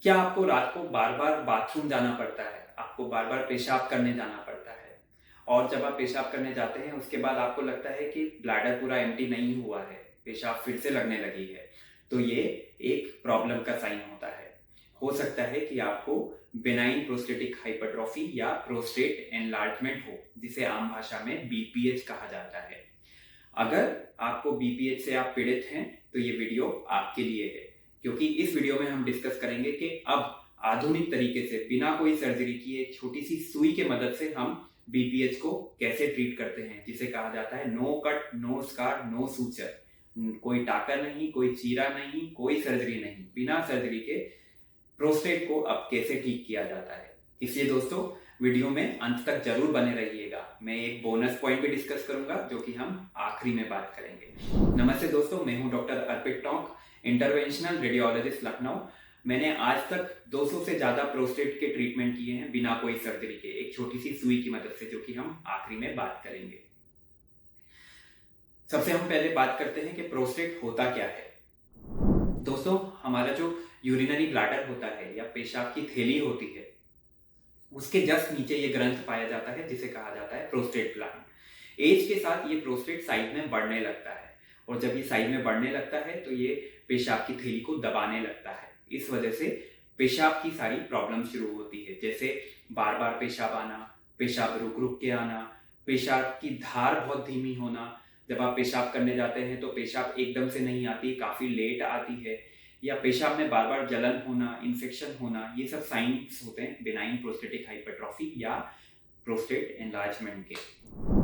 क्या आपको रात को बार-बार बाथरूम जाना पड़ता है? आपको बार-बार पेशाब करने जाना पड़ता है और जब आप पेशाब करने जाते हैं उसके बाद आपको लगता है कि ब्लैडर पूरा एम्प्टी नहीं हुआ है, पेशाब फिर से लगने लगी है, तो ये एक प्रॉब्लम का साइन होता है। हो सकता है कि आपको बेनाइन प्रोस्टेटिक हाइपरट्रॉफी या प्रोस्टेट एनलार्जमेंट हो, जिसे आम भाषा में बीपीएच कहा जाता है। अगर आपको बीपीएच से आप पीड़ित हैं, तो ये वीडियो आपके लिए है, क्योंकि इस वीडियो में हम डिस्कस करेंगे कि अब आधुनिक तरीके से बिना कोई सर्जरी किए एक छोटी सी सुई के मदद से हम बीपीएच को कैसे ट्रीट करते हैं, जिसे कहा जाता है no cut, no scar, no suture. कोई टाका नहीं, कोई चीरा नहीं, कोई सर्जरी नहीं, बिना सर्जरी के प्रोस्टेट को अब कैसे ठीक किया जाता है। इसलिए दोस्तों, वीडियो में अंत तक जरूर बने रहिएगा। मैं एक बोनस पॉइंट भी डिस्कस करूंगा जो कि हम आखिरी में बात करेंगे। नमस्ते दोस्तों, मैं हूं डॉक्टर अर्पित टोंक, इंटरवेंशनल रेडियोलॉजिस्ट लखनऊ। मैंने आज तक 200 से ज्यादा प्रोस्टेट के ट्रीटमेंट किए हैं बिना कोई सर्जरी के, एक छोटी सी सुई की मदद से, जो कि हम आखिरी में बात करेंगे। सबसे हम पहले बात करते हैं कि प्रोस्टेट होता क्या है। दोस्तों, हमारा जो यूरिनरी ब्लैडर होता है या पेशाब की थैली होती है, उसके जस्ट नीचे ये ग्रंथ पाया जाता है जिसे कहा जाता है प्रोस्टेट ग्लैंड। एज के साथ ये प्रोस्टेट साइज में बढ़ने लगता है और जब ये साइज में बढ़ने लगता है तो ये पेशाब की थैली को दबाने लगता है। इस वजह से पेशाब की सारी प्रॉब्लम शुरू होती है, जैसे बार बार पेशाब आना, पेशाब रुक रुक के आना, पेशाब की धार बहुत धीमी होना। जब आप पेशाब करने जाते हैं तो पेशाब एकदम से नहीं आती, काफी लेट आती है, या पेशाब में बार बार जलन होना, इन्फेक्शन होना, ये सब साइंस होते हैं बेनाइन प्रोस्टेटिक हाइपरट्रॉफी या प्रोस्टेट एनलार्जमेंट के।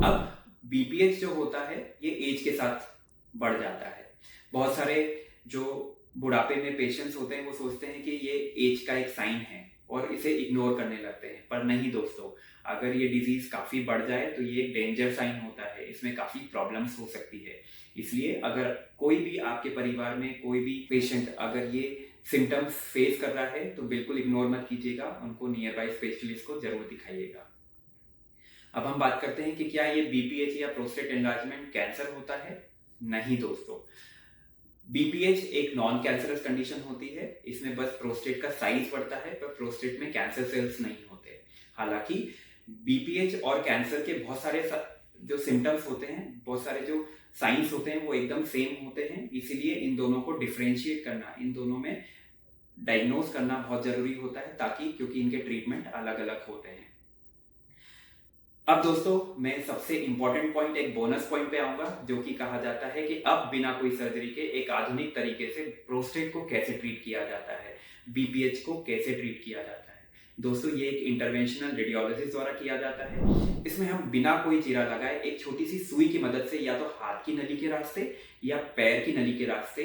अब बीपीएच जो होता है ये एज के साथ बढ़ जाता है। बहुत सारे जो बुढ़ापे में पेशेंट्स होते हैं वो सोचते हैं कि ये एज का एक साइन है और इसे इग्नोर करने लगते हैं, पर नहीं दोस्तों, अगर ये डिजीज काफी बढ़ जाए तो ये एक डेंजर साइन होता है, इसमें काफी प्रॉब्लम्स हो सकती है। इसलिए अगर कोई भी आपके परिवार में कोई भी पेशेंट अगर ये सिम्टम्स फेस कर रहा है तो बिल्कुल इग्नोर मत कीजिएगा, उनको नियर बाय स्पेशलिस्ट को जरूर दिखाइएगा। अब हम बात करते हैं कि क्या ये बीपीएच या प्रोस्टेट एनलार्जमेंट कैंसर होता है? नहीं दोस्तों, बीपीएच एक नॉन कैंसरस कंडीशन होती है। इसमें बस प्रोस्टेट का साइज बढ़ता है, पर प्रोस्टेट में कैंसर सेल्स नहीं होते। हालांकि बीपीएच और कैंसर के बहुत सारे जो सिम्टम्स होते हैं, बहुत सारे जो साइंस होते हैं, वो एकदम सेम होते हैं। इसीलिए इन दोनों को डिफरेंशिएट करना, इन दोनों में डायग्नोज करना बहुत जरूरी होता है, ताकि क्योंकि इनके ट्रीटमेंट अलग अलग होते हैं। अब दोस्तों, मैं सबसे इंपॉर्टेंट पॉइंट, एक बोनस पॉइंट पे आऊंगा, जो कि कहा जाता है कि अब बिना कोई सर्जरी के एक आधुनिक तरीके से प्रोस्टेट को कैसे ट्रीट किया जाता है, बीपीएच को कैसे ट्रीट किया जाता है। दोस्तों, ये एक इंटरवेंशनल रेडियोलॉजिस्ट द्वारा किया जाता है। इसमें हम बिना कोई चीरा लगाए एक छोटी सी सुई की मदद से, या तो हाथ की नली के रास्ते या पैर की नली के रास्ते,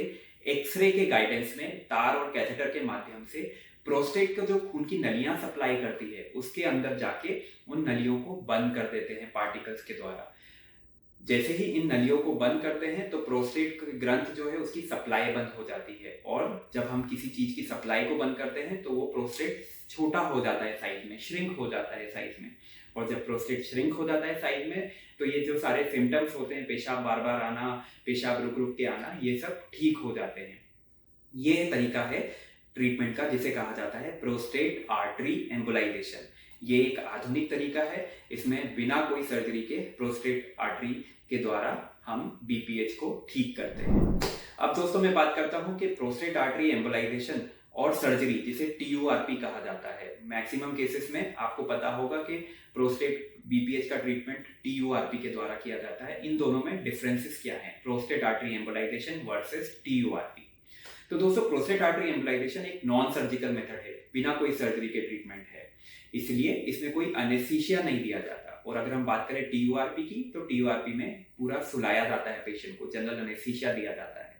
एक्सरे के गाइडेंस में तार और कैथेटर के माध्यम से प्रोस्टेट को जो खून की नलियां सप्लाई करती है उसके अंदर जाके उन नलियों को बंद कर देते हैं पार्टिकल्स के द्वारा। जैसे ही इन नलियों को बंद करते हैं तो प्रोस्टेट ग्रंथ जो है उसकी सप्लाई बंद हो जाती है, और जब हम किसी चीज की सप्लाई को बंद करते हैं तो वो प्रोस्टेट छोटा हो जाता है साइज में, श्रिंक हो जाता है साइज में। और जब प्रोस्टेट श्रिंक हो जाता है साइज में तो ये जो सारे सिम्टम्स होते हैं, पेशाब बार बार आना, पेशाब रुक रुक के आना, ये सब ठीक हो जाते हैं। ये तरीका है ट्रीटमेंट का जिसे कहा जाता है प्रोस्टेट आर्टरी एम्बोलाइजेशन। ये एक आधुनिक तरीका है, इसमें बिना कोई सर्जरी के प्रोस्टेट आर्टरी के द्वारा हम बीपीएच को ठीक करते हैं। अब दोस्तों, मैं बात करता हूं कि प्रोस्टेट आर्टरी एम्बोलाइजेशन और सर्जरी, जिसे टीयूआरपी कहा जाता है, मैक्सिमम केसेस में आपको पता होगा कि प्रोस्टेट बीपीएच का ट्रीटमेंट टीयूआरपी के द्वारा किया जाता है। इन दोनों में डिफरेंसेस क्या है, prostate artery embolisation versus TURP? तो दोस्तों, प्रोस्टेट आर्टरी एम्बोलाइजेशन एक नॉन सर्जिकल मेथड है, बिना कोई सर्जरी के ट्रीटमेंट है, इसलिए इसमें कोई एनेस्थीसिया नहीं दिया जाता। और अगर हम बात करें टीयूआरपी की, तो टीयूआरपी में पूरा सुलाया जाता है पेशेंट को, जनरल एनेस्थीसिया दिया जाता है।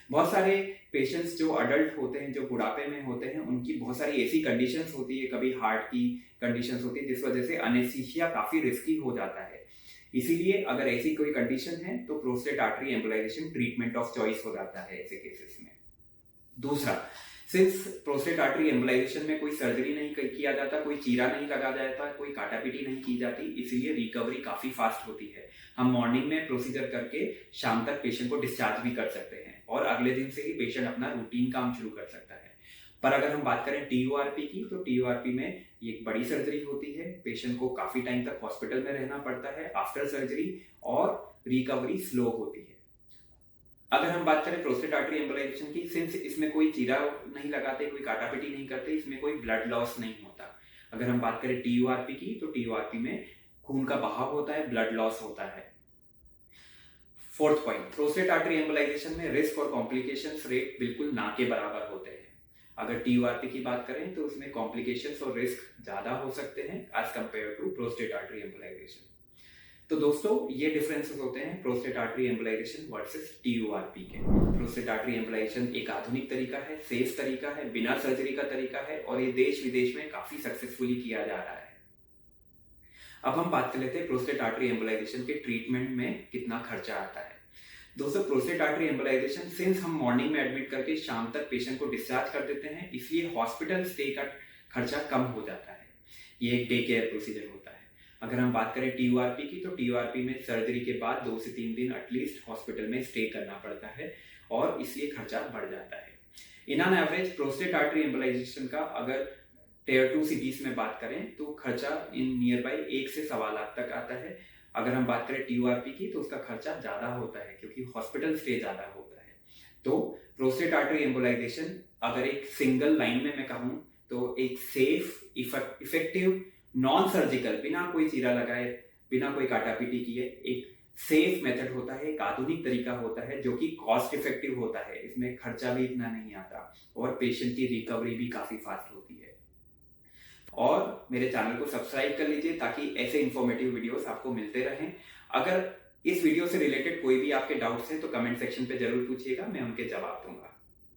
बहुत सारे पेशेंट्स जो अडल्ट होते हैं, जो बुढ़ापे में होते हैं, उनकी बहुत सारी ऐसी कंडीशंस होती है, कभी हार्ट की कंडीशंस होती है, जिस वजह से एनेस्थीसिया काफी रिस्की हो जाता है। इसीलिए अगर ऐसी कोई कंडीशन है तो prostate artery embolisation treatment of choice हो जाता है ऐसे केसेस में। दूसरा, सिंस प्रोस्टेट आर्टरी एम्बोलाइजेशन में कोई सर्जरी नहीं किया जाता, कोई चीरा नहीं लगा जाता, कोई काटापीटी नहीं की जाती, इसीलिए रिकवरी काफी फास्ट होती है। हम मॉर्निंग में प्रोसीजर करके शाम तक पेशेंट को डिस्चार्ज भी कर सकते हैं और अगले दिन से ही पेशेंट अपना रूटीन काम शुरू कर सकता है। पर अगर हम बात करें TURP की, तो TURP में ये एक बड़ी सर्जरी होती है, पेशेंट को काफी टाइम तक हॉस्पिटल में रहना पड़ता है आफ्टर सर्जरी और रिकवरी स्लो होती है। अगर हम बात करें प्रोस्टेट आर्टरी एम्बोलाइजेशन की, सिंस इसमें कोई चीरा नहीं लगाते, कोई काटापीटी नहीं करते, इसमें कोई ब्लड लॉस नहीं होता। अगर हम बात करें TURP की, तो TURP में खून का बहाव होता है, ब्लड लॉस होता है। Fourth point, prostate artery embolisation में रिस्क और कॉम्प्लिकेशंस रेट बिल्कुल ना के बराबर होते हैं। अगर TURP की बात करें तो उसमें कॉम्प्लिकेशंस और रिस्क ज्यादा हो सकते हैं as compare to prostate artery embolisation. तो दोस्तों ये डिफरेंसेस होते हैं prostate artery embolisation versus TURP के। प्रोस्टेट आर्टरी एम्बोलाइजेशन एक आधुनिक तरीका है, सेफ तरीका है, बिना सर्जरी का तरीका है और ये देश विदेश में काफी सक्सेसफुली किया जा रहा है। अब हम बात कर लेते हैं प्रोस्टेट आर्टरी एम्बोलाइजेशन के ट्रीटमेंट में कितना खर्चा आता है। दोस्तों प्रोस्टेट आर्टरी एम्बोलाइजेशन सिंस हम मॉर्निंग में एडमिट करके शाम तक पेशेंट को डिस्चार्ज कर देते हैं, इसलिए हॉस्पिटल स्टे का खर्चा कम हो जाता है। ये एक डे केयर प्रोसीजर होता है। अगर हम बात करें TURP की, तो TURP में सर्जरी के बाद 2 से 3 दिन एटलीस्ट हॉस्पिटल में स्टे करना पड़ता है और इसलिए खर्चा बढ़ जाता है। In on average prostate artery embolisation का अगर Tier 2 सिटीज में बात करें तो खर्चा इन नियर बाई 1 से 1.25 लाख तक आता है। अगर हम बात करें TURP की, तो उसका खर्चा ज्यादा होता है क्योंकि हॉस्पिटल स्टे ज्यादा होता है। तो प्रोस्टेट आर्टरी एम्बोलाइजेशन अगर एक सिंगल लाइन में मैं कहूं तो एक सेफ, इफेक्टिव, नॉन सर्जिकल, बिना कोई चीरा लगाए, बिना कोई काटापीटी किए एक सेफ मेथड होता है, एक आधुनिक तरीका होता है जो कि कॉस्ट इफेक्टिव होता है। इसमें खर्चा भी इतना नहीं आता और पेशेंट की रिकवरी भी काफी फास्ट होती है। और मेरे चैनल को सब्सक्राइब कर लीजिए ताकि ऐसे इंफॉर्मेटिव वीडियोस आपको मिलते रहें। अगर इस वीडियो से रिलेटेड कोई भी आपके डाउट्स हैं तो कमेंट सेक्शन पे जरूर पूछिएगा, मैं उनके जवाब दूंगा।